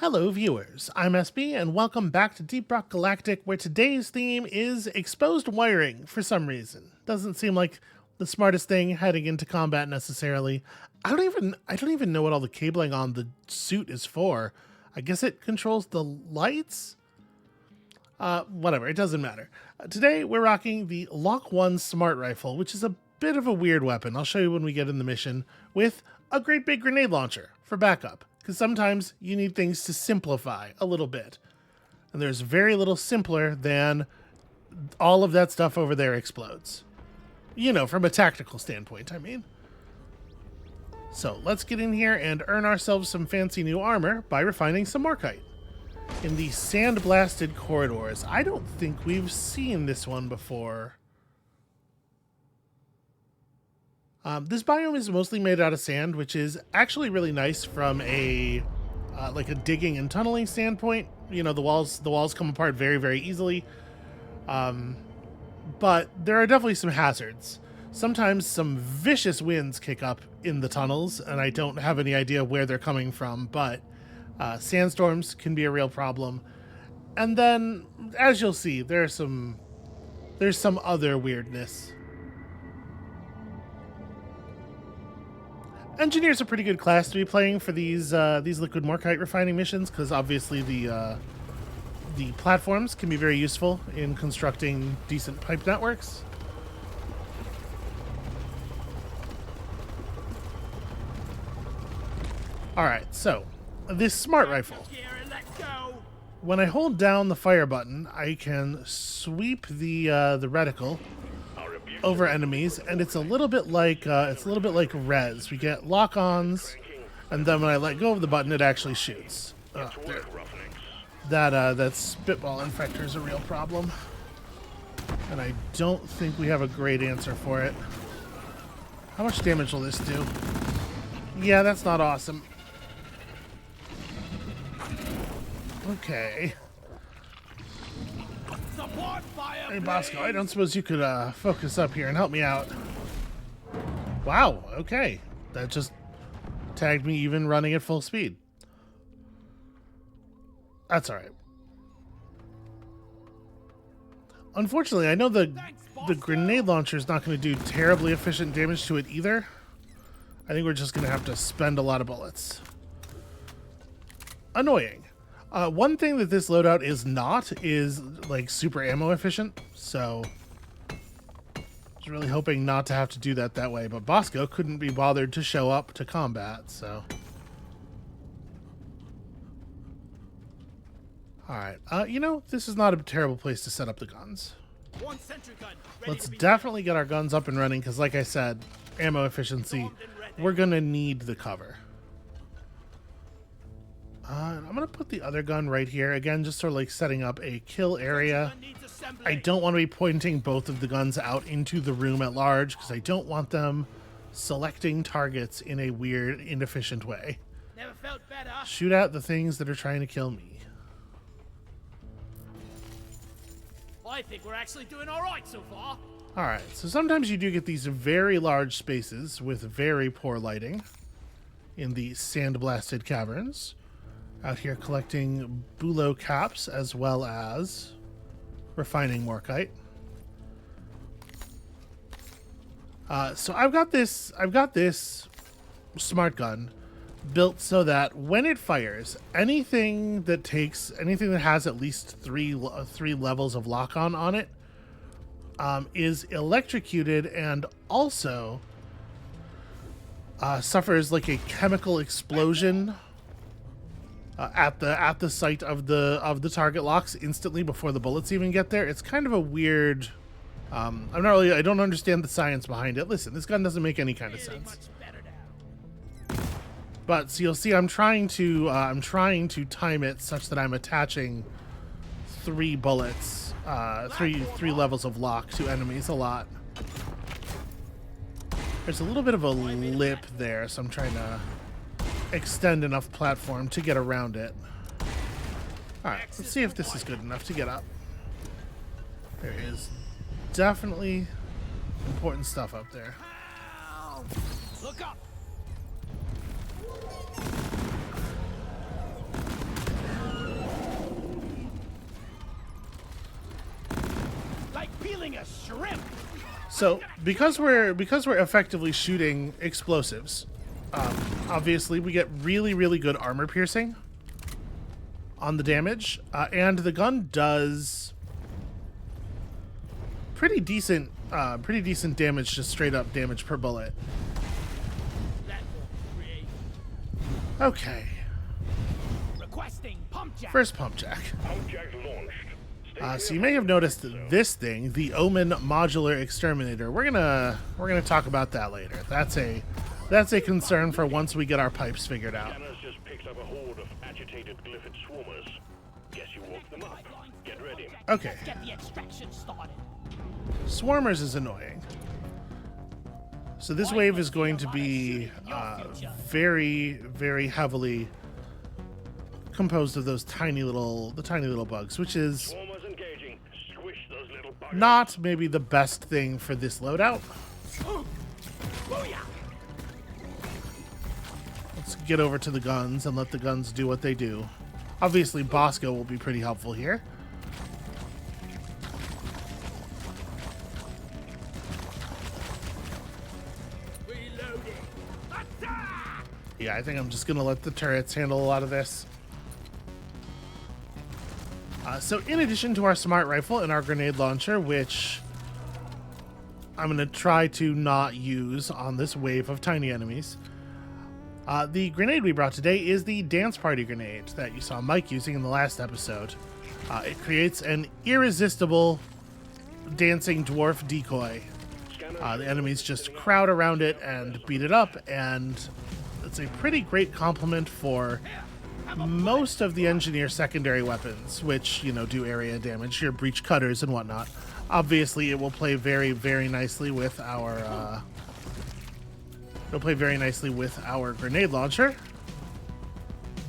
Hello viewers, I'm SB and welcome back to Deep Rock Galactic, where today's theme is exposed wiring for some reason. Doesn't seem like the smartest thing heading into combat necessarily. I don't even know what all the cabling on the suit is for. I guess it controls the lights? Whatever, it doesn't matter. Today we're rocking the Lock 1 Smart Rifle, which is a bit of a weird weapon. I'll show you when we get in the mission, with a great big grenade launcher for backup. Because sometimes you need things to simplify a little bit. And there's very little simpler than all of that stuff over there explodes. You know, from a tactical standpoint, I mean. So let's get in here and earn ourselves some fancy new armor by refining some Morkite. In the sand-blasted corridors. I don't think we've seen this one before. This biome is mostly made out of sand, which is actually really nice from a like a digging and tunneling standpoint. You know, the walls come apart very, very easily. But there are definitely some hazards. Sometimes some vicious winds kick up in the tunnels, and I don't have any idea where they're coming from, but sandstorms can be a real problem. And then, as you'll see, there's some other weirdness. Engineer's a pretty good class to be playing for these liquid Morkite refining missions, because obviously the platforms can be very useful in constructing decent pipe networks. Alright, so this smart rifle. When I hold down the fire button, I can sweep the reticle over enemies, and it's a little bit like res. We get lock-ons, and then when I let go of the button, it actually shoots. That spitball infector is a real problem, and I don't think we have a great answer for it. How much damage will this do? Yeah, that's not awesome. Okay. Hey, Bosco, I don't suppose you could focus up here and help me out. Wow, okay. That just tagged me even running at full speed. That's alright. Unfortunately, I know the grenade launcher is not going to do terribly efficient damage to it either. I think we're just going to have to spend a lot of bullets. Annoying. One thing that this loadout is not is like super ammo efficient, so I was really hoping not to have to do that way, but Bosco couldn't be bothered to show up to combat, so. Alright, you know, this is not a terrible place to set up the guns. Let's definitely get our guns up and running, because like I said, ammo efficiency, we're gonna need the cover. I'm going to put the other gun right here. Again, just sort of like setting up a kill area. I don't want to be pointing both of the guns out into the room at large, because I don't want them selecting targets in a weird, inefficient way. Never felt better. Shoot at the things that are trying to kill me. I think we're actually doing all right so far. Alright, so sometimes you do get these very large spaces with very poor lighting in the sand-blasted caverns. Out here collecting bulo caps as well as refining Morkite. So I've got this smart gun built so that when it fires, anything that has at least three levels of lock-on on it is electrocuted and also suffers like a chemical explosion at the site of the target locks instantly before the bullets even get there. It's kind of a weird. I don't understand the science behind it. Listen, this gun doesn't make any kind of sense. But so you'll see, I'm trying to time it such that I'm attaching 3 bullets, three levels of lock to enemies a lot. There's a little bit of a lip there, so I'm trying to extend enough platform to get around it. Alright, let's see if this is good enough to get up. There is definitely important stuff up there. Look up. King of shrimp. So because we're effectively shooting explosives, obviously we get really good armor piercing on the damage, and the gun does pretty decent damage, just straight up damage per bullet. Okay. Requesting pump jack. First pump jack. Pump jack launched. So you may have noticed this thing, the Omen Modular Exterminator. We're gonna talk about that later. That's a concern for once we get our pipes figured out. Scanners just picked up a horde of agitated glyphid swarmers. Guess you woke them up. Get ready. Okay. Let's get the extraction started. Swarmers is annoying. So this wave is going to be very heavily composed of those tiny little bugs, which is Swarmers engaging. Squish those little buggers. not maybe the best thing for this loadout. Booyah! Let's get over to the guns and let the guns do what they do. Obviously, Bosco will be pretty helpful here. Reloading. Attack! Yeah, I think I'm just going to let the turrets handle a lot of this. So in addition to our smart rifle and our grenade launcher, which I'm going to try to not use on this wave of tiny enemies, the grenade we brought today is the dance party grenade that you saw Mike using in the last episode. It creates an irresistible dancing dwarf decoy. The enemies just crowd around it and beat it up, and it's a pretty great complement for most of the engineer secondary weapons, which, you know, do area damage, your breach cutters and whatnot. Obviously, it will play very nicely with our grenade launcher.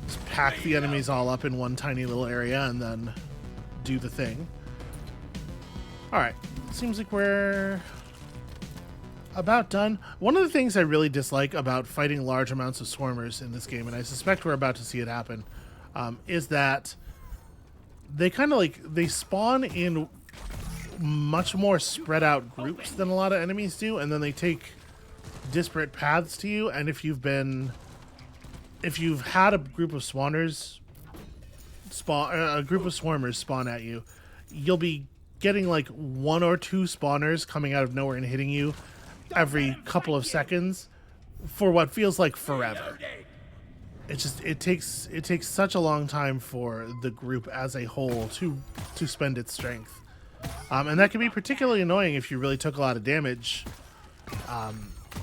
Just pack the enemies all up in one tiny little area and then do the thing. All right, seems like we're about done. One of the things I really dislike about fighting large amounts of swarmers in this game, and I suspect we're about to see it happen, is that they kind of they spawn in much more spread out groups than a lot of enemies do, and then they take disparate paths to you. And if you've had a group of swarmers spawn at you, you'll be getting like one or two spawners coming out of nowhere and hitting you every couple of seconds for what feels like forever. It takes such a long time for the group as a whole to spend its strength, and that can be particularly annoying if you really took a lot of damage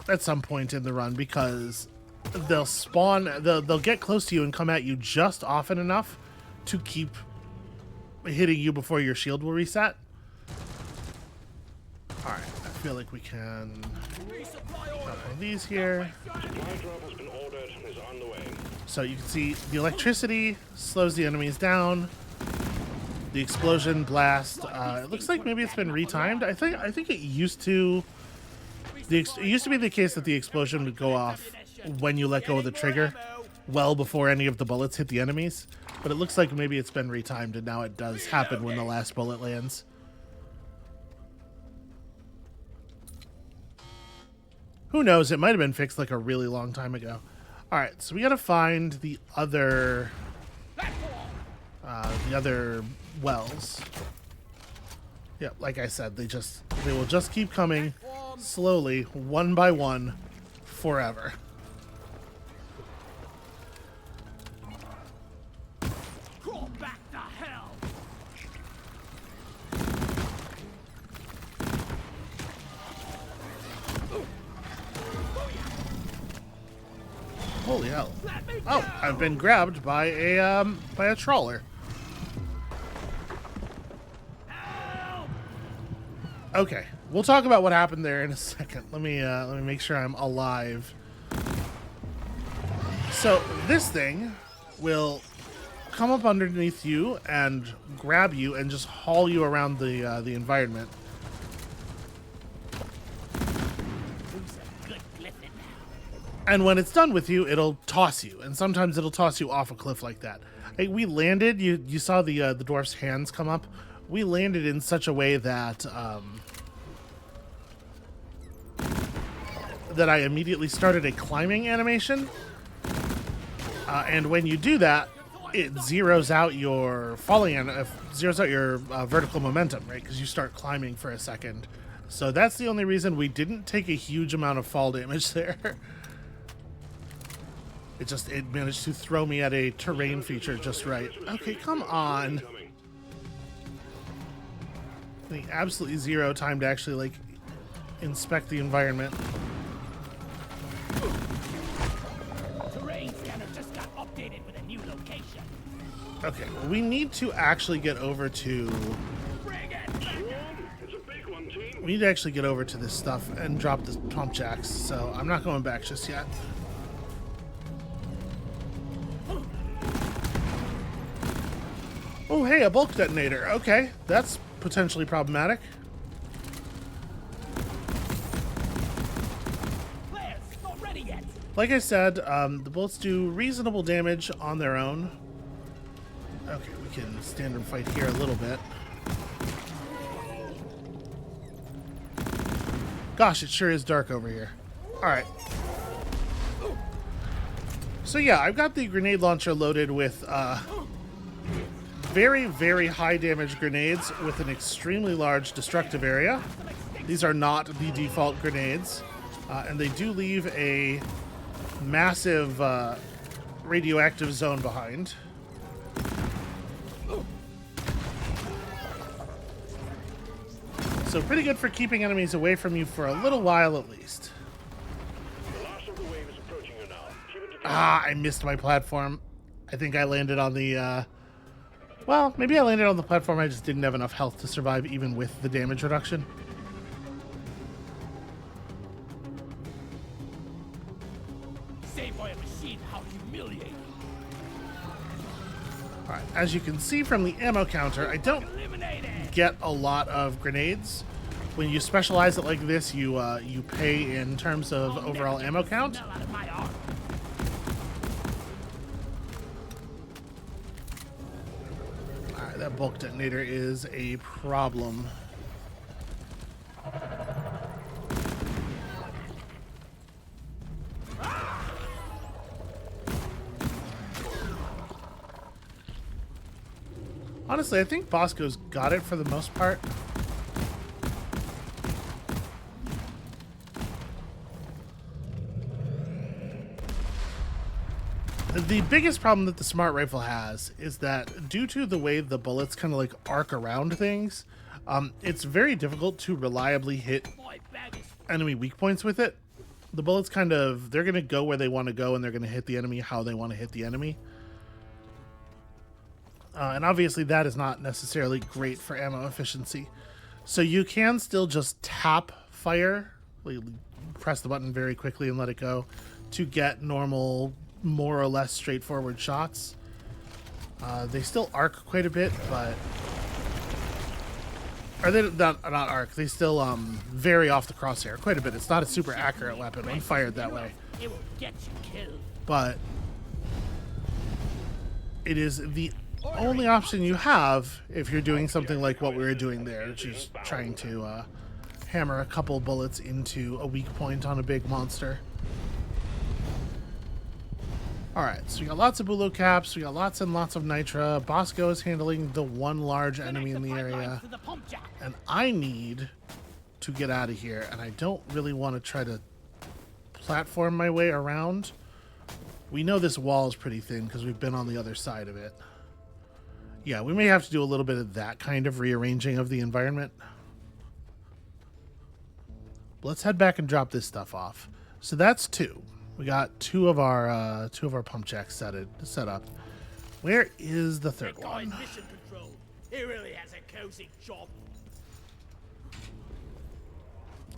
at some point in the run, because they'll get close to you and come at you just often enough to keep hitting you before your shield will reset. All right, I feel like we can couple these here. Supply drop has been ordered and is on the way. So you can see the electricity slows the enemies down. The explosion blast. It looks like maybe it's been retimed. I think it used to. It used to be the case that the explosion would go off when you let go of the trigger, well before any of the bullets hit the enemies. But it looks like maybe it's been retimed, and now it does happen when the last bullet lands. Who knows? It might have been fixed like a really long time ago. All right, so we got to find the other wells. Yeah, like I said, they will just keep coming slowly, one by one, forever. Crawl back to hell. Holy hell! Oh, I've been grabbed by a trawler. Okay, we'll talk about what happened there in a second. Let me make sure I'm alive. So this thing will come up underneath you and grab you and just haul you around the environment. And when it's done with you, it'll toss you, and sometimes it'll toss you off a cliff like that. Hey, we landed. You saw the dwarf's hands come up. We landed in such a way that that I immediately started a climbing animation. And when you do that, it zeroes out your zeroes out your vertical momentum, right? Because you start climbing for a second. So that's the only reason we didn't take a huge amount of fall damage there. It managed to throw me at a terrain feature just right. Okay, come on. Getting absolutely zero time to actually, like, inspect the environment. Terrain scanner just got updated with a new location. Okay, well, we need to actually get over to... Bring it! It's a big one, team. We need to actually get over to this stuff and drop the pump jacks, so I'm not going back just yet. Oh, hey, a bulk detonator. Okay, that's potentially problematic. Players, not ready yet. Like I said, the bullets do reasonable damage on their own. Okay, we can stand and fight here a little bit. Gosh, it sure is dark over here. Alright. So yeah, I've got the grenade launcher loaded with very, very high damage grenades with an extremely large destructive area. These are not the default grenades, and they do leave a massive radioactive zone behind. So pretty good for keeping enemies away from you for a little while at least. The last of the wave is approaching you now. Keep it together. Ah, I missed my platform. I think I landed on the, well, maybe I landed on the platform. I just didn't have enough health to survive even with the damage reduction. Saved by a machine, how humiliating. Alright, as you can see from the ammo counter, I don't Eliminated! get a lot of grenades. When you specialize it like this, you pay in terms of overall ammo count. Smell out of my arm. Alright, that bulk detonator is a problem. Honestly, I think Bosco's got it for the most part. The biggest problem that the smart rifle has is that due to the way the bullets kind of like arc around things, it's very difficult to reliably hit My bag is enemy weak points with it. The bullets they're going to go where they want to go and they're going to hit the enemy how they want to hit the enemy. And obviously that is not necessarily great for ammo efficiency. So you can still just tap fire, press the button very quickly and let it go to get normal, more or less straightforward shots. They still arc quite a bit, but... Or they not arc, they still vary off the crosshair quite a bit. It's not a super accurate weapon when fired that way. it will get you killed. But it is the only option you have if you're doing something like what we were doing there, which is trying to hammer a couple bullets into a weak point on a big monster. Alright, so we got lots of Bulo caps, we got lots and lots of Nitra. Bosco is handling the one large enemy in the area. To the pump jack. And I need to get out of here, and I don't really want to try to platform my way around. We know this wall is pretty thin because we've been on the other side of it. Yeah, we may have to do a little bit of that kind of rearranging of the environment. Let's head back and drop this stuff off. So that's two. We got two of our pump jacks set up. Where is the third That guy's one? mission control. He really has a cozy job.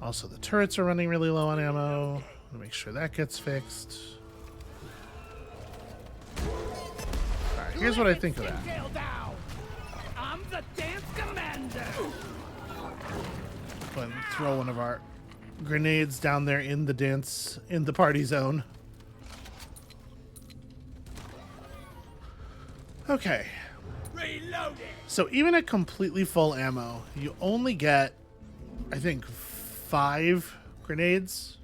Also, the turrets are running really low on ammo. I'll make sure that gets fixed. Alright, here's what I think of that. Tail down. I'm the dance commander. Go ahead and throw one of our grenades down there in the party zone. Okay. Reload it. So even at completely full ammo, you only get, I think, 5 grenades.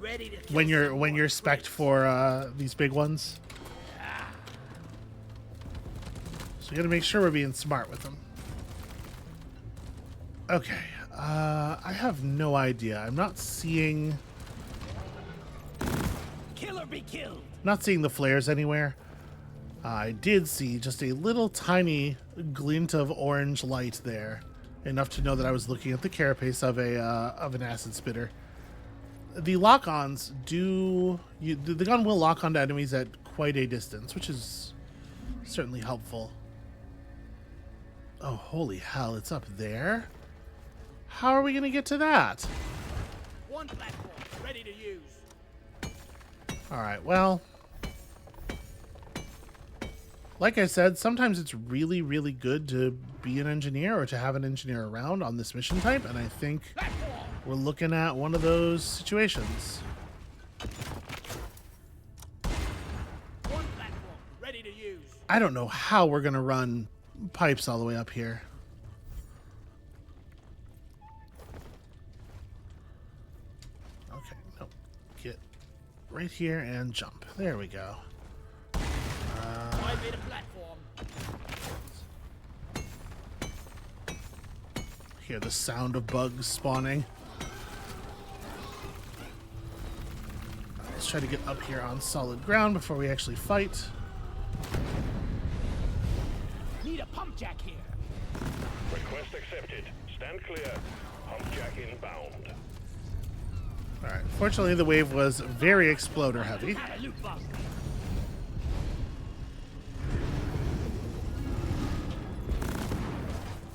ready to kill when you're some when more you're spec'd for these big ones. So you gotta make sure we're being smart with them. Okay, I have no idea. I'm not seeing Kill or be killed. the flares anywhere. I did see just a little tiny glint of orange light there, enough to know that I was looking at the carapace of an acid spitter. The lock-ons the gun will lock onto enemies at quite a distance, which is certainly helpful. Oh, holy hell, it's up there? How are we gonna get to that? One platform ready to use. Alright, well, like I said, sometimes it's really, really good to be an engineer or to have an engineer around on this mission type, and I think we're looking at one of those situations. One platform ready to use. I don't know how we're gonna run pipes all the way up here. Okay, no. Get right here and jump. There we go. I made a platform. Hear the sound of bugs spawning. Let's try to get up here on solid ground before we actually fight. Need a pump jack here. Request accepted. Stand clear. Pump jack inbound. Alright, fortunately the wave was very exploder heavy. Had a loot bug.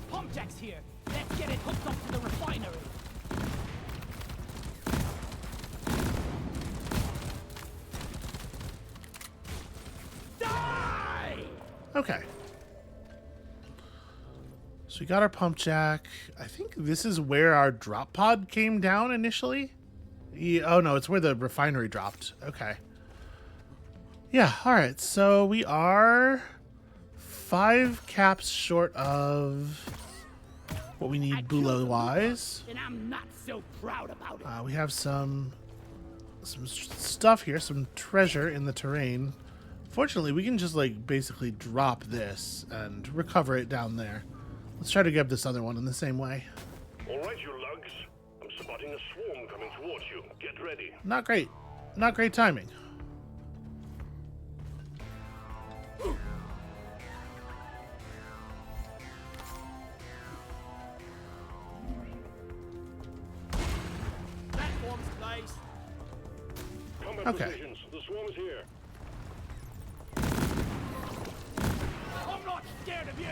Pump jack's here. Let's get it hooked up to the refinery. Die! Okay. So we got our pump jack. I think this is where our drop pod came down initially. Oh no, it's where the refinery dropped. Okay. Yeah, alright. So we are 5 caps short of what we need Bulo-wise. And I'm not so proud about it. We have some stuff here, some treasure in the terrain. Fortunately, we can just like basically drop this and recover it down there. Let's try to grab this other one in the same way. All right, you lugs. I'm spotting a swarm coming towards you. Get ready. Not great. Not great timing. Platform's placed. Combat Okay. positions. The swarm is here. I'm not scared of you.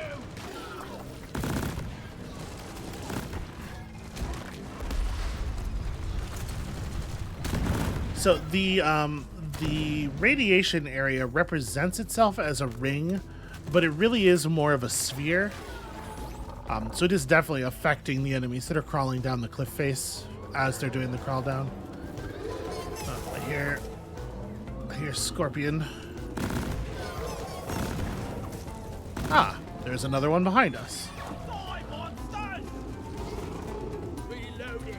So the radiation area represents itself as a ring, but it really is more of a sphere. So it is definitely affecting the enemies that are crawling down the cliff face as they're doing the crawl down. I hear Scorpion. Ah, there's another one behind us. Die, monsters! Reloading.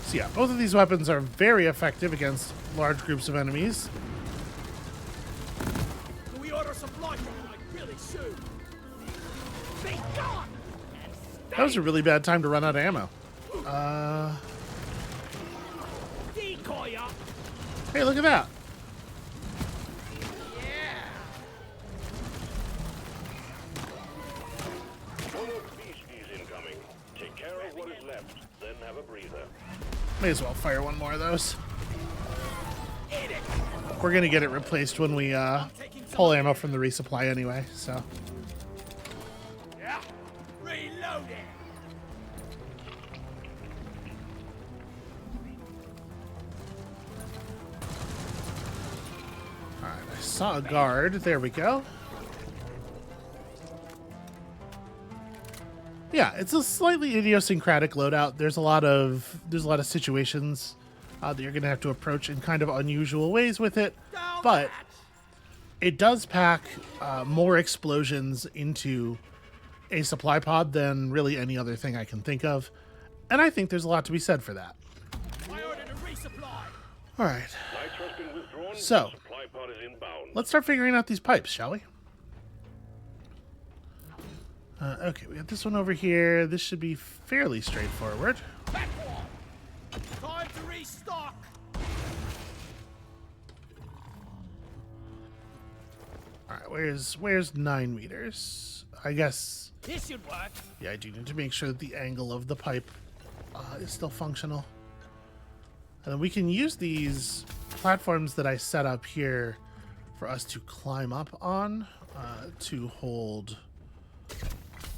So yeah, both of these weapons are very effective against large groups of enemies. Can we order supply from like really soon? Be gone! And stay That was a really bad time to run out of ammo. decoy up! Hey, look at that. Yeah! One of beasties incoming. Take care of what is left, then have a breather. May as well fire one more of those. Eat it! We're gonna get it replaced when we pull ammo from the resupply anyway, so. Yeah! Reloading! Alright, I saw a guard. There we go. Yeah, it's a slightly idiosyncratic loadout. There's a lot of situations that you're gonna have to approach in kind of unusual ways with it, but It does pack more explosions into a supply pod than really any other thing I can think of. And I think there's a lot to be said for that. I ordered a resupply. All right. Nitro has been withdrawn. So, Supply pod is inbound. let's start figuring out these pipes, shall we? Okay, we got this one over here. This should be fairly straightforward. Back one. Time to restock. All right, where's 9 meters? I guess, This should work. yeah, I do need to make sure that the angle of the pipe is still functional. And then we can use these platforms that I set up here for us to climb up on to hold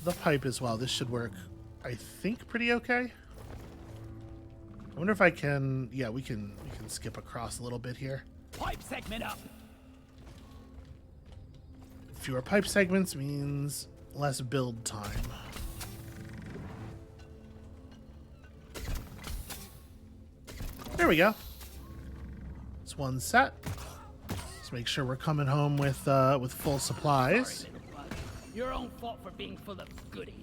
the pipe as well. This should work, I think, pretty okay. I wonder if I can, yeah, we can skip across a little bit here. Pipe segment up. Fewer pipe segments means less build time. There we go. It's one set. Let's make sure we're coming home with full supplies. Sorry, little bug. Your own fault for being full of goodies.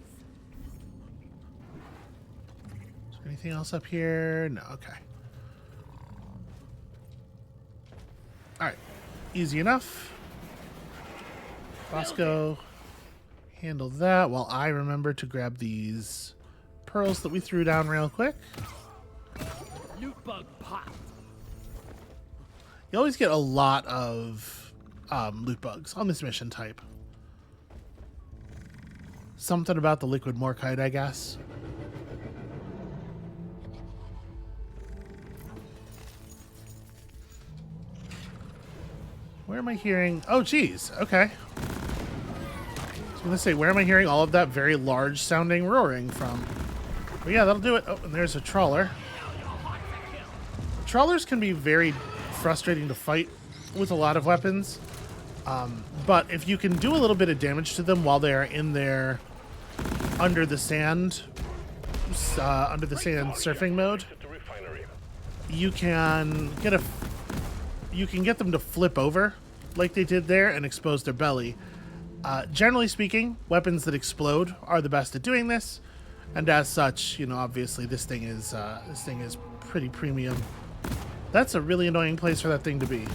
Is there anything else up here? No, okay. Alright. Easy enough. Bosco, handle that while I remember to grab these pearls that we threw down real quick. Loot bug popped. You always get a lot of loot bugs on this mission type. Something about the liquid morkite, I guess. Where am I hearing? Oh, geez. Okay. I was going to say, where am I hearing all of that very large sounding roaring from? But yeah, that'll do it. Oh, and there's a trawler. Trawlers can be very frustrating to fight with a lot of weapons. But if you can do a little bit of damage to them while they are in there under the sand surfing mode, Exit the refinery. you can get them to flip over like they did there and expose their belly. Generally speaking, weapons that explode are the best at doing this, and as such, you know, obviously this thing is pretty premium. That's a really annoying place for that thing to be.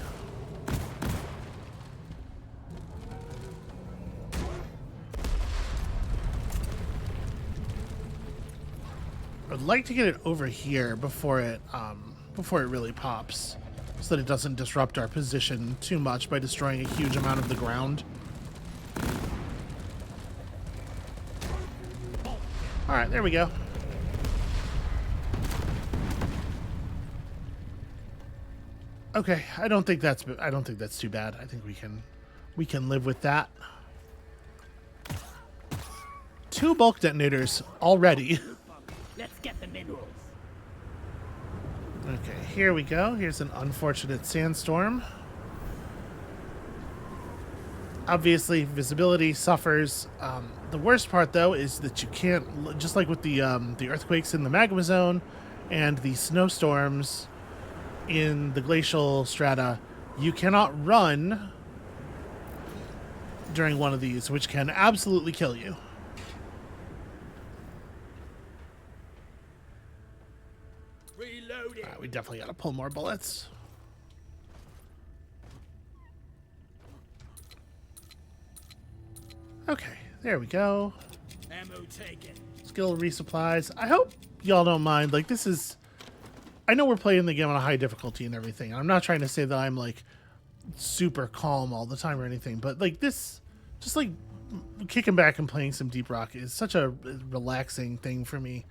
I'd like to get it over here before it really pops, so that it doesn't disrupt our position too much by destroying a huge amount of the ground. All right, there we go. Okay, I don't think that's too bad. I think we can live with that. 2 bulk detonators already. Let's get the minerals. Okay, here we go. Here's an unfortunate sandstorm. Obviously, visibility suffers. The worst part, though, is that you can't, just like with the earthquakes in the magma zone and the snowstorms in the glacial strata, you cannot run during one of these, which can absolutely kill you. Reloading. We definitely got to pull more bullets. Okay, there we go. Ammo taken. Skill resupplies. I hope y'all don't mind. Like, this is... I know we're playing the game on a high difficulty and everything. And I'm not trying to say that I'm, like, super calm all the time or anything. But, like, this... Just, like, kicking back and playing some Deep Rock is such a relaxing thing for me.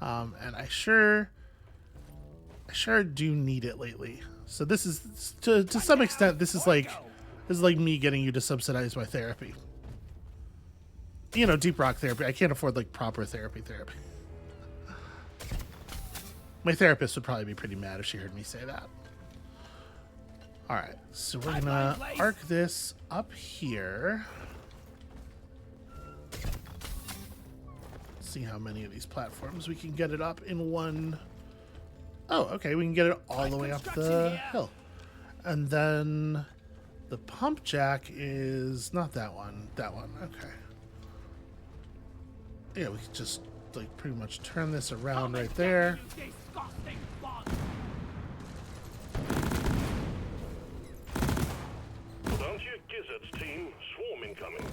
And I sure do need it lately. So this is... To some extent, this is like me getting you to subsidize my therapy. You know, Deep Rock therapy. I can't afford, like, proper therapy. My therapist would probably be pretty mad if she heard me say that. All right, so we're gonna arc this up here. See how many of these platforms we can get it up in one. Oh, okay, we can get it all the way up the hill. And then The pump jack is not that one. That one. Okay. Yeah, we could just like pretty much turn this around right there. You disgusting bug! Down to your gizzards, team. Swarm incoming.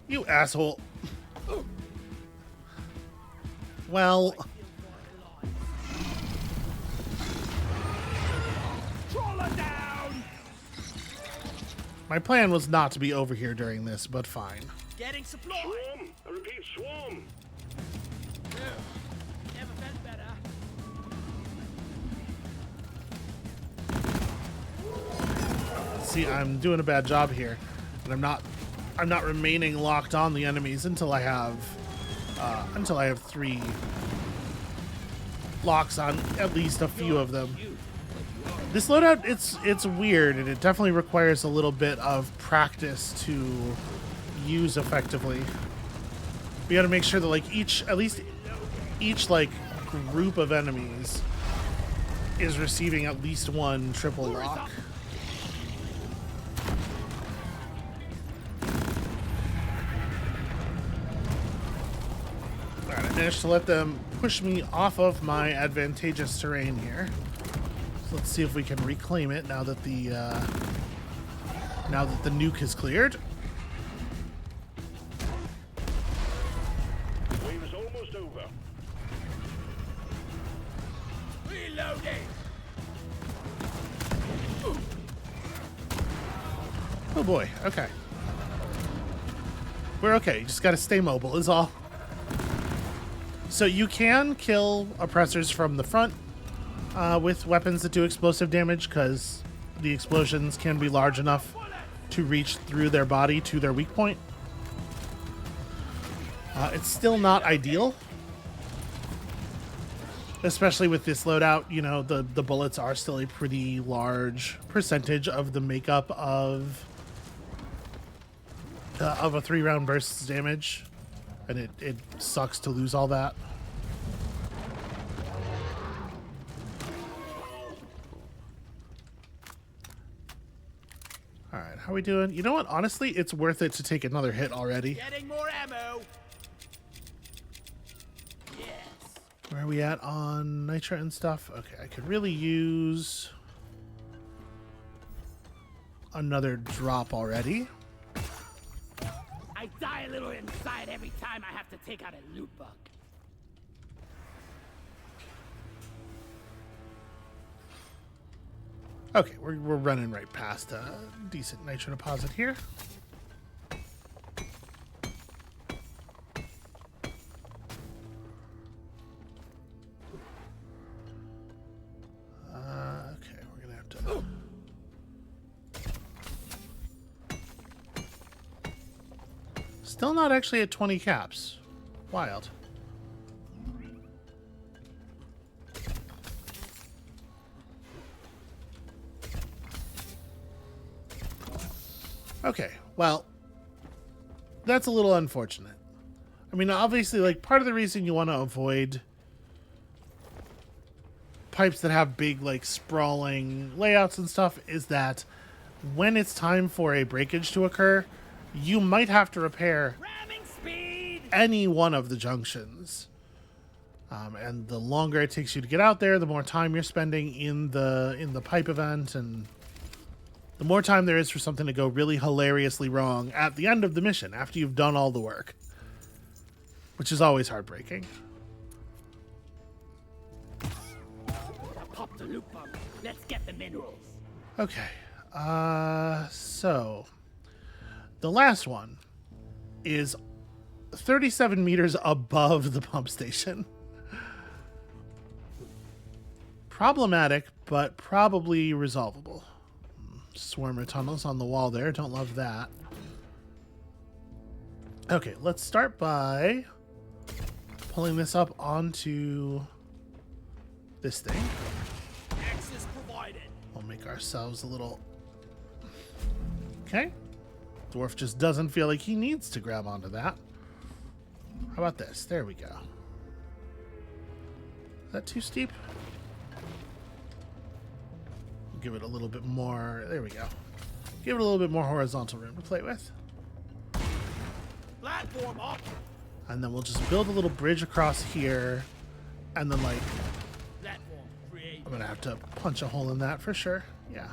You asshole. Well, Trawler down! my plan was not to be over here during this, but fine. Getting supply! Swarm! I repeat, swarm! Never felt better. See, I'm doing a bad job here, and I'm not remaining locked on the enemies until I have 3 locks on at least a few of them. This loadout, it's weird, and it definitely requires a little bit of practice to use effectively. We got to make sure that like each like group of enemies is receiving at least one triple lock. Alright, I managed to let them push me off of my advantageous terrain here. So let's see if we can reclaim it now that the nuke is cleared. Wave is almost over. Reloading! Oh boy, okay. We're okay, you just gotta stay mobile is all. So you can kill oppressors from the front with weapons that do explosive damage, because the explosions can be large enough to reach through their body to their weak point. It's still not ideal, especially with this loadout. You know, the bullets are still a pretty large percentage of the makeup of a 3-round burst's damage, and it sucks to lose all that. All right, how are we doing? You know what? Honestly, it's worth it to take another hit already. Getting more ammo! Yes! Where are we at on nitra and stuff? Okay, I could really use another drop already. I die a little inside every time I have to take out a loot bug. Okay, we're running right past a decent nitro deposit here. Okay, we're gonna have to. Still not actually at 20 caps. Wild. Okay, well, that's a little unfortunate. I mean, obviously, like, part of the reason you want to avoid pipes that have big, like, sprawling layouts and stuff is that when it's time for a breakage to occur, you might have to repair Ramming speed! any one of the junctions. And the longer it takes you to get out there, the more time you're spending in the pipe event, and the more time there is for something to go really hilariously wrong at the end of the mission, after you've done all the work. Which is always heartbreaking. Pop the loot bug. Let's get the minerals. Okay. So the last one is 37 meters above the pump station. Problematic, but probably resolvable. Swarmer tunnels on the wall there. Don't love that. Okay, let's start by pulling this up onto this thing. Access provided. We'll make ourselves a little... Okay. Dwarf just doesn't feel like he needs to grab onto that. How about this? There we go. Is that too steep? give it a little bit more. There we go. Give it a little bit more horizontal room to play with. Platform up. And then we'll just build a little bridge across here. And then, like, Platform create. I'm going to have to punch a hole in that for sure. Yeah.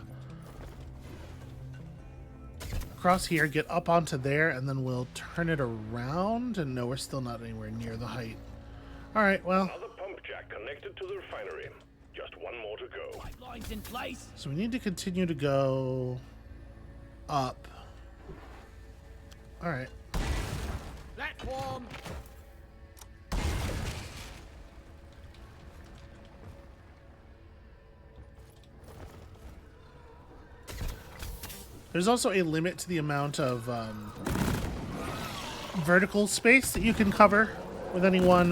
Across here, get up onto there, and then we'll turn it around. And no, we're still not anywhere near the height. All right, well. Another pump jack connected to the refinery. Just one more to go. Pipelines in place. So we need to continue to go up. All right. Platform. There's also a limit to the amount of vertical space that you can cover with any one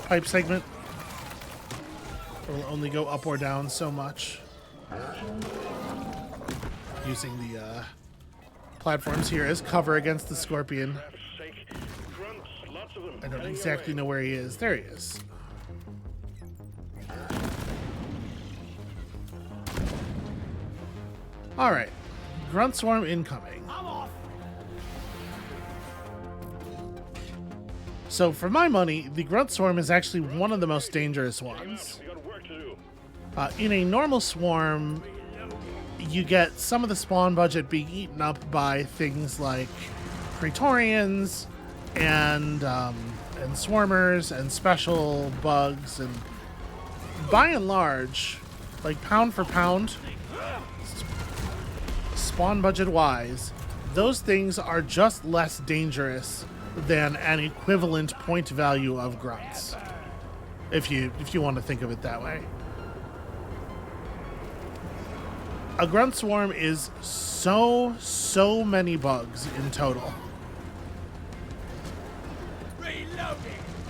pipe segment. It will only go up or down so much. Using the platforms here as cover against the scorpion. For God's sake, grunts, lots of them. I don't heading exactly away. know where he is. There he is. All right, grunt swarm incoming. I'm off. So for my money, the grunt swarm is actually one of the most dangerous Hang on, ones. we got work to do. In a normal swarm, you get some of the spawn budget being eaten up by things like Praetorians and swarmers and special bugs, and by and large, like pound for pound, spawn budget wise, those things are just less dangerous than an equivalent point value of grunts. If you want to think of it that way. A grunt swarm is so many bugs in total. Reloading.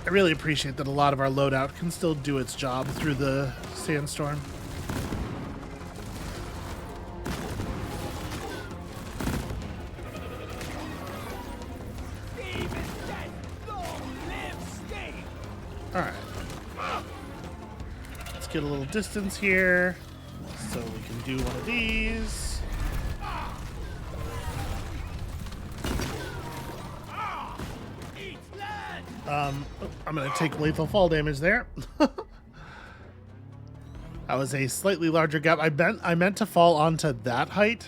I really appreciate that a lot of our loadout can still do its job through the sandstorm. Even dead. Long live Steve. All right. Let's get a little distance here so we can do one of these. Eat land. I'm going to take lethal fall damage there. That was a slightly larger gap. I meant to fall onto that height.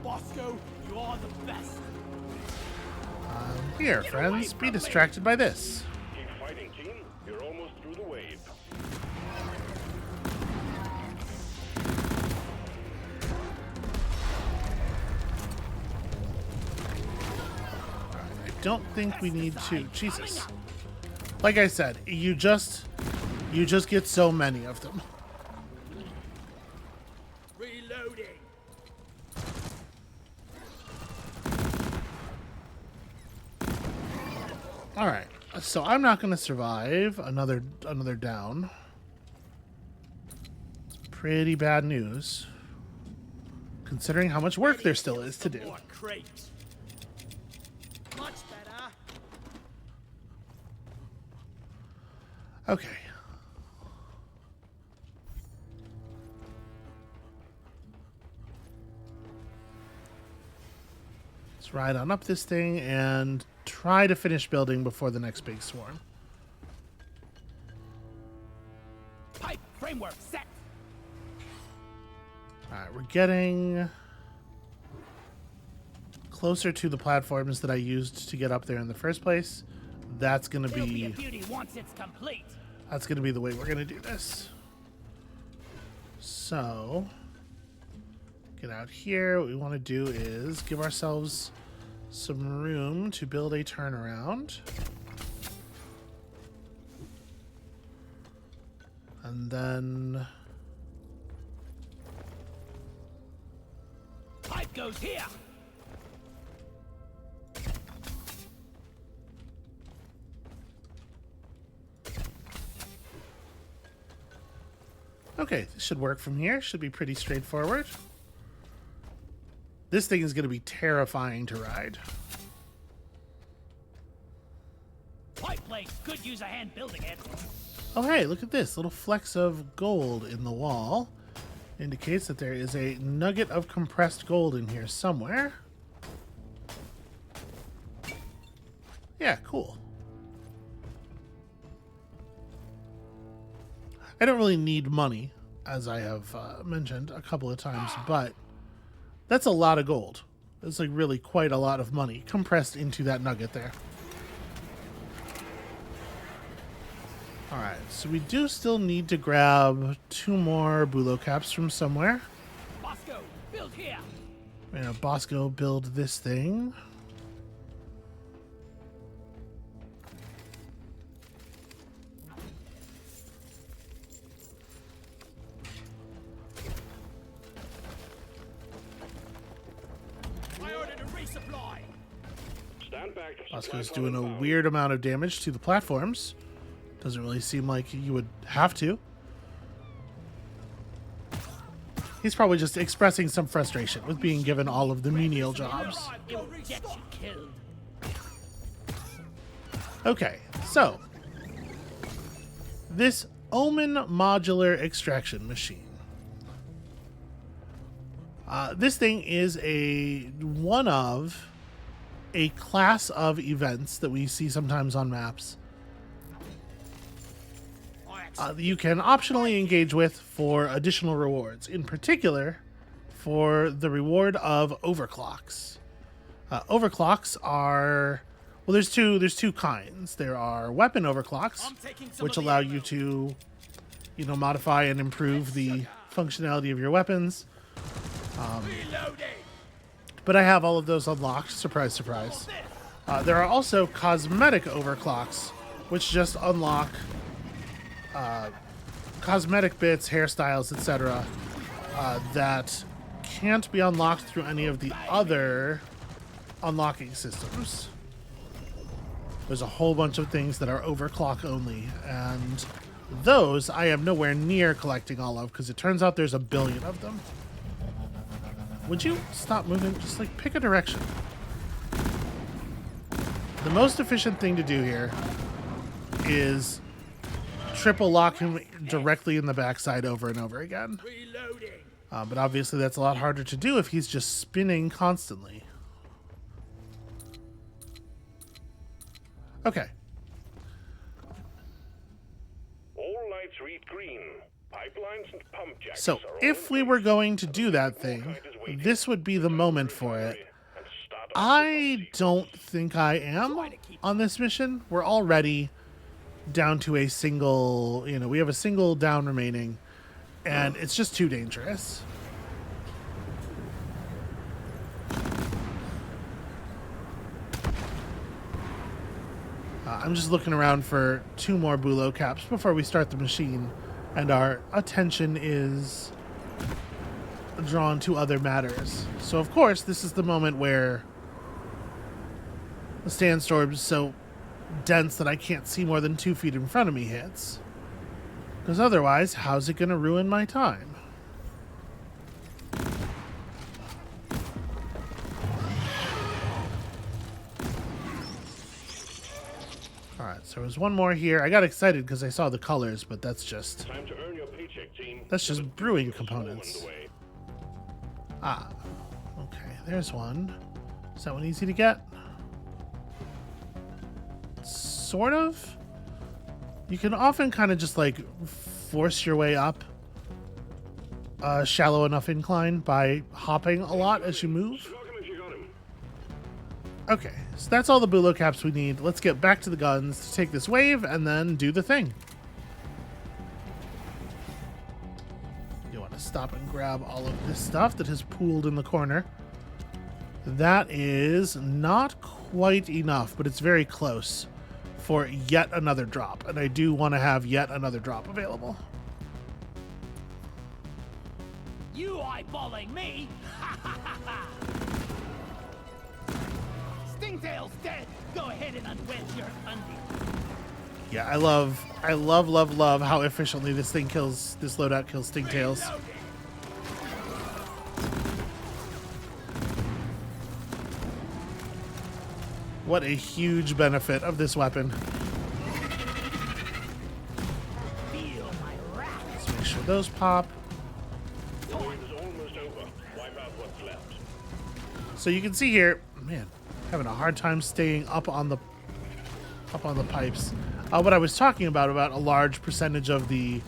Bosco, you are the best. Here, friends, be distracted by this. Keep fighting, team. You're almost through the wave. I don't think we need to. Jesus. Like I said, you just get so many of them. Reloading. All right. So I'm not going to survive another down. It's pretty bad news, considering how much work there still is to do. More crates. Much better. Okay. Let's ride on up this thing and try to finish building before the next big swarm. Pipe framework set. All right, we're getting closer to the platforms that I used to get up there in the first place. That's gonna It'll be a be beauty once it's complete. the way we're gonna do this. So get out here. What we want to do is give ourselves some room to build a turnaround. And then Pipe goes here. okay, this should work from here. Should be pretty straightforward. This thing is going to be terrifying to ride. Pipe place could use a hand building it. Oh, hey, look at this. Little flecks of gold in the wall. Indicates that there is a nugget of compressed gold in here somewhere. Yeah, cool. I don't really need money, as I have mentioned a couple of times, but that's a lot of gold. It's like really quite a lot of money compressed into that nugget there. Alright, so we do still need to grab 2 more bulo caps from somewhere. Bosco, build here. We're gonna Bosco build this thing. I ordered a resupply. Stand back. Bosco's Supply doing a pod inbound. weird amount of damage to the platforms. Doesn't really seem like you would have to. He's probably just expressing some frustration with being given all of the menial jobs. You'll get you killed. Okay, so this Omen modular extraction machine. This thing is one of a class of events that we see sometimes on maps that you can optionally engage with for additional rewards. In particular, for the reward of overclocks. Overclocks are, well, there's two kinds. There are weapon overclocks, which allow you to, modify and improve the functionality of your weapons. But I have all of those unlocked. Surprise, surprise. There are also cosmetic overclocks, which just unlock cosmetic bits, hairstyles, etc. That can't be unlocked through any of the other unlocking systems. There's a whole bunch of things that are overclock only, and those I am nowhere near collecting all of, because it turns out there's a billion of them. Would you stop moving? Just like pick a direction. The most efficient thing to do here is triple lock him directly in the backside over and over again. Reloading. But obviously that's a lot harder to do if he's just spinning constantly. Okay. All lights read green. Pipelines and pump jacks So are all if in we place. were going to do that thing, this would be the moment for it. And start up I don't think I am on this mission. We're already down to a single, we have a single down remaining, and it's just too dangerous. I'm just looking around for 2 more bulo caps before we start the machine, and our attention is drawn to other matters. So of course, this is the moment where the sandstorm is so dense that I can't see more than 2 feet in front of me hits. Because otherwise, how's it going to ruin my time? Alright, so there's one more here. I got excited because I saw the colors, but that's just Time to earn your paycheck, team. that's just brewing Swarm components. underway. Ah, okay, there's one. Is that one easy to get? Sort of. You can often kind of just like force your way up a shallow enough incline by hopping a lot as you move. Shock him if you got him. Okay, so that's all the bulo caps we need. Let's get back to the guns to take this wave and then do the thing. You want to stop and grab all of this stuff that has pooled in the corner. That is not quite enough, but it's very close for yet another drop, and I do want to have yet another drop available. You eyeballing me? Stingtail's dead. Go ahead and unwedge your undie. Yeah, I love how efficiently this loadout kills stingtails. Reloading. What a huge benefit of this weapon. those pop. The wave is almost over. Wipe out what's left. So you can see here, man, having a hard time staying up on the pipes. What I was talking about a large percentage of the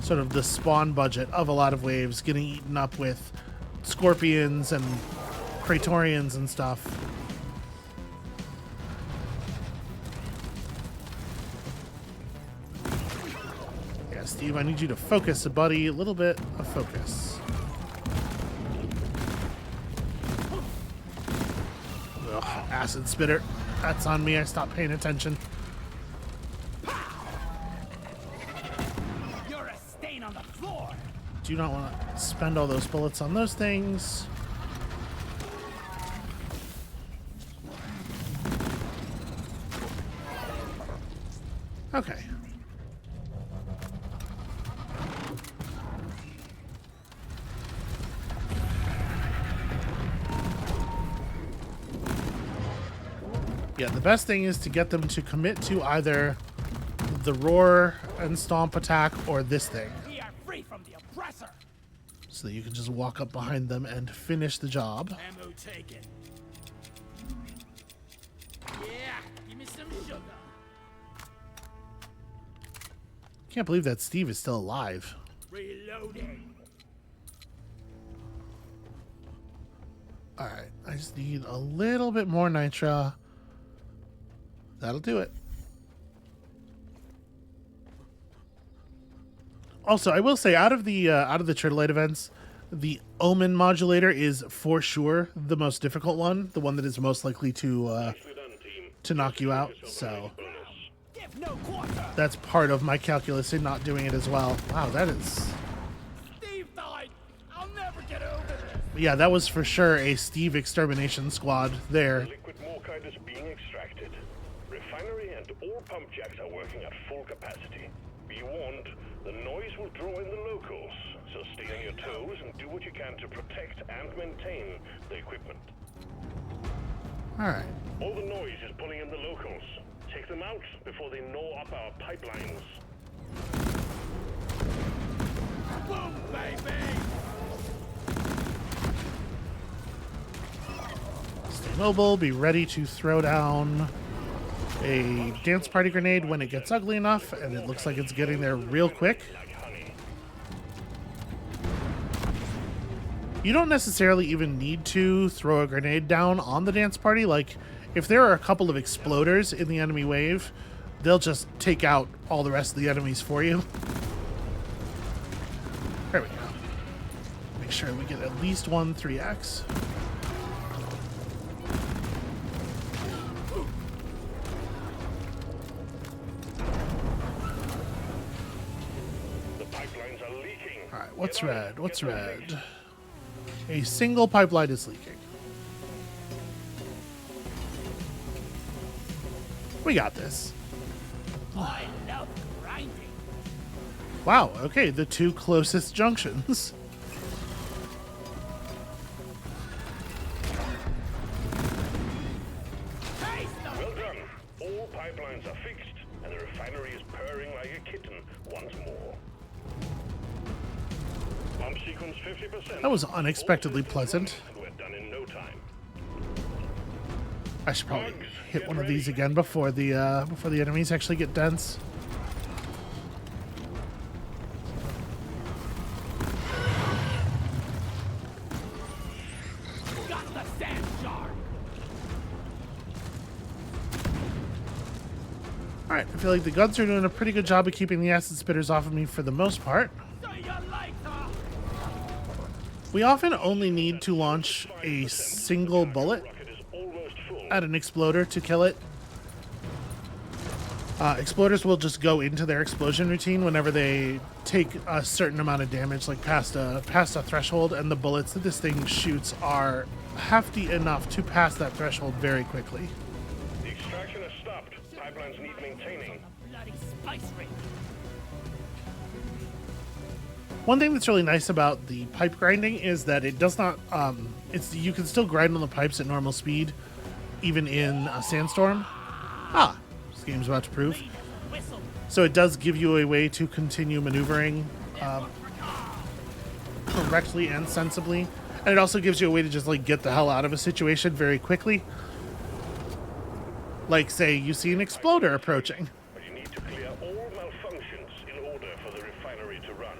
sort of the spawn budget of a lot of waves getting eaten up with scorpions and praetorians and stuff. Yeah, Steve, I need you to focus, buddy. A little bit of focus. Ugh, acid spitter. That's on me. I stopped paying attention. You're a stain on the floor. Do not want to spend all those bullets on those things. Okay. Yeah, the best thing is to get them to commit to either the roar and stomp attack or this thing, We are free from the oppressor. so that you can just walk up behind them and finish the job. Ammo taken. Yeah, give me some sugar. Can't believe that Steve is still alive. Reloading. Alright, I just need a little bit more nitra. That'll do it. Also, I will say, out of the Tritolite events, the Omen modulator is for sure the most difficult one, the one that is most likely to Nicely done, team. knock you out. Focus on So the bonus. Give no quarter. that's part of my calculus in not doing it as well. Wow, that is... Steve died. I'll never get over this. Yeah, that was for sure a Steve extermination squad there. Liquid morkite is being extracted. Refinery and all pump jacks are working at full capacity. Be warned, the noise will draw in the locals, so stay on your toes and do what you can to protect and maintain the equipment. Alright. All the noise is pulling in the locals. Take them out before they gnaw up our pipelines. Boom, baby. Stay mobile, be ready to throw down a dance party grenade when it gets ugly enough, and it looks like it's getting there real quick. Like honey. You don't necessarily even need to throw a grenade down on the dance party. Like, if there are a couple of exploders in the enemy wave, they'll just take out all the rest of the enemies for you. There we go. Make sure we get at least one 3x. The pipelines are leaking. All right, what's Get on it. red? What's Get moving. red? A single pipeline is leaking. We got this. I love grinding. Wow, okay, the two closest junctions. Taste them. Well done. All pipelines are fixed, and the refinery is purring like a kitten once more. Pump sequence 50%. That was unexpectedly pleasant. And we're done in no time. I should probably hit one of these again before the enemies actually get dense. Got the sand jar. All right, I feel like the guns are doing a pretty good job of keeping the acid spitters off of me for the most part. See you later. We often only need to launch a single bullet Rocket is almost full. at an exploder to kill it. Exploders will just go into their explosion routine whenever they take a certain amount of damage, like past a threshold, and the bullets that this thing shoots are hefty enough to pass that threshold very quickly. The extraction has stopped. Pipelines need maintaining. Bloody spice ring. One thing that's really nice about the pipe grinding is that it does not. You can still grind on the pipes at normal speed, even in a sandstorm. This game's about to prove. Whistle. So it does give you a way to continue maneuvering correctly and sensibly. And it also gives you a way to just, like, get the hell out of a situation very quickly. Like, say, you see an exploder approaching. But you need to clear all malfunctions in order for the refinery to run.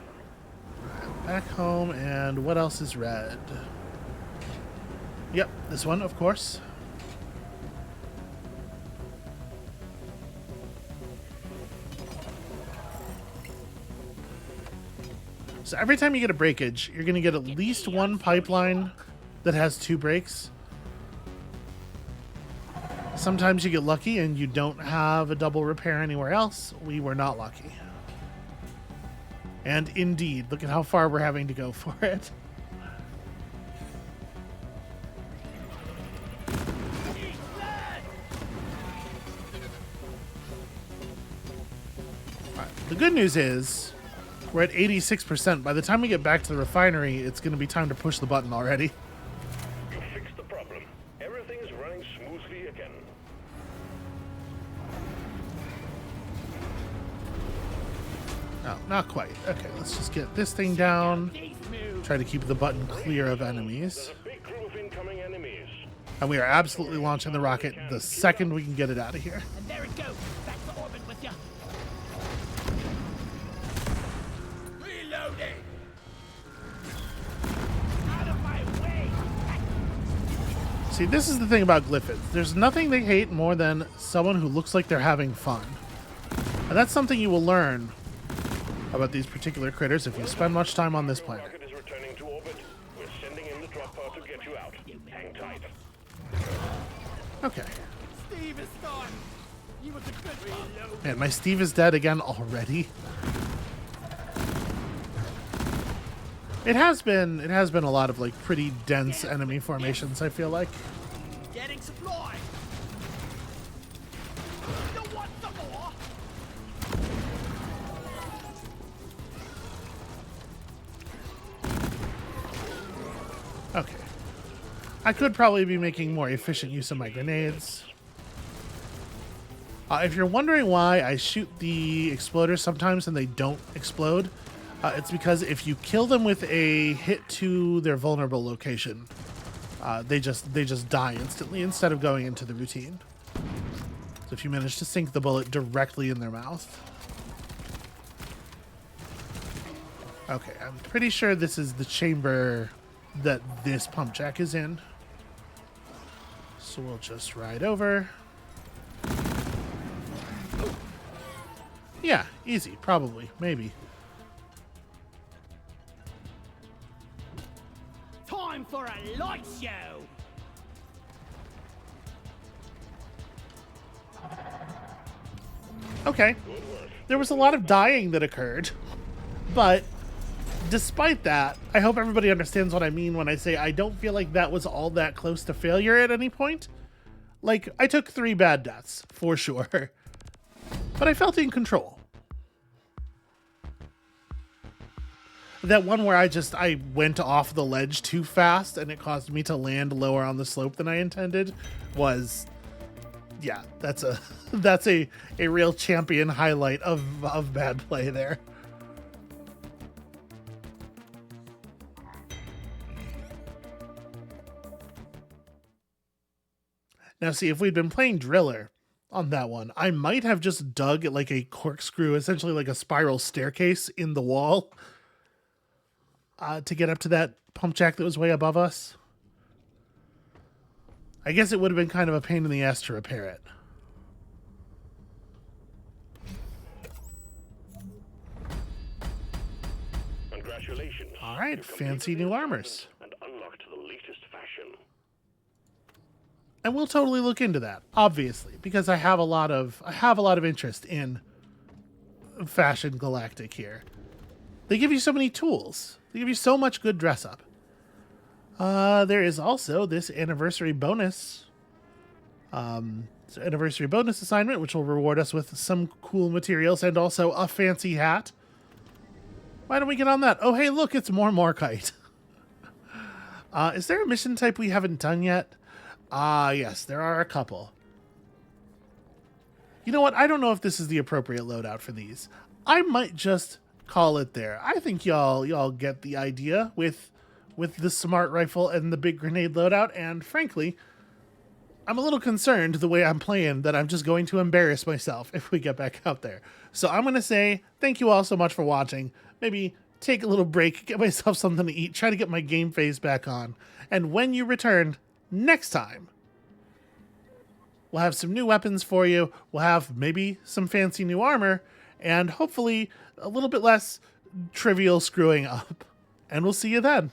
Back home, and what else is red? Yep, this one, of course. So every time you get a breakage, you're going to get at least one pipeline that has 2 breaks. Sometimes you get lucky and you don't have a double repair anywhere else. We were not lucky. And indeed, look at how far we're having to go for it. All right, the good news is we're at 86%. By the time we get back to the refinery, it's going to be time to push the button already. You fixed the problem. Everything is running smoothly again. Oh, not quite. Okay, let's just get this thing down. These moves. Try to keep the button clear of There's enemies. a big crew of incoming enemies. And we are absolutely launching the rocket the second we can get it out of here. And there it goes. Back to orbit with ya. Reloading. Out of my way. See, this is the thing about Glyphids. There's nothing they hate more than someone who looks like they're having fun. And that's something you will learn about these particular critters if you spend much time on this planet. Rocket is returning to orbit. We're sending in the drop pod to get you out. Hang tight. Okay. Steve is gone. He was a good one. Man, my Steve is dead again already. It has been a lot of, like, pretty dense enemy formations, I feel like. Getting supply. You want some more? Okay. I could probably be making more efficient use of my grenades. If you're wondering why I shoot the exploders sometimes and they don't explode, it's because if you kill them with a hit to their vulnerable location, they just die instantly instead of going into the routine. So if you manage to sink the bullet directly in their mouth. Okay, I'm pretty sure this is the chamber that this pump jack is in. So we'll just ride over. Yeah, easy, probably, maybe. Time for a light show. Okay. There was a lot of dying that occurred, but despite that, I hope everybody understands what I mean when I say I don't feel like that was all that close to failure at any point. Like, I took 3 bad deaths, for sure, but I felt in control. That one where I went off the ledge too fast and it caused me to land lower on the slope than I intended was, yeah, that's a real champion highlight of bad play there. Now, see, if we'd been playing Driller on that one, I might have just dug like a corkscrew, essentially like a spiral staircase in the wall to get up to that pump jack that was way above us. I guess it would have been kind of a pain in the ass to repair it. Congratulations. All right, You fancy completed new the armors. assignment and unlocked the latest fashion. And we'll totally look into that, obviously, because I have a lot of interest in Fashion Galactic here. They give you so many tools. They give you so much good dress up. There is also this anniversary bonus. Anniversary bonus assignment, which will reward us with some cool materials and also a fancy hat. Why don't we get on that? Oh, hey, look, it's more Morkite. Is there a mission type we haven't done yet? Yes, there are a couple. You know what? I don't know if this is the appropriate loadout for these. I might just call it there. I think y'all get the idea with the smart rifle and the big grenade loadout, and frankly, I'm a little concerned the way I'm playing that I'm just going to embarrass myself if we get back out there. So I'm going to say thank you all so much for watching. Maybe take a little break, get myself something to eat, try to get my game face back on. And when you return next time, we'll have some new weapons for you. We'll have maybe some fancy new armor and hopefully a little bit less trivial screwing up. And we'll see you then.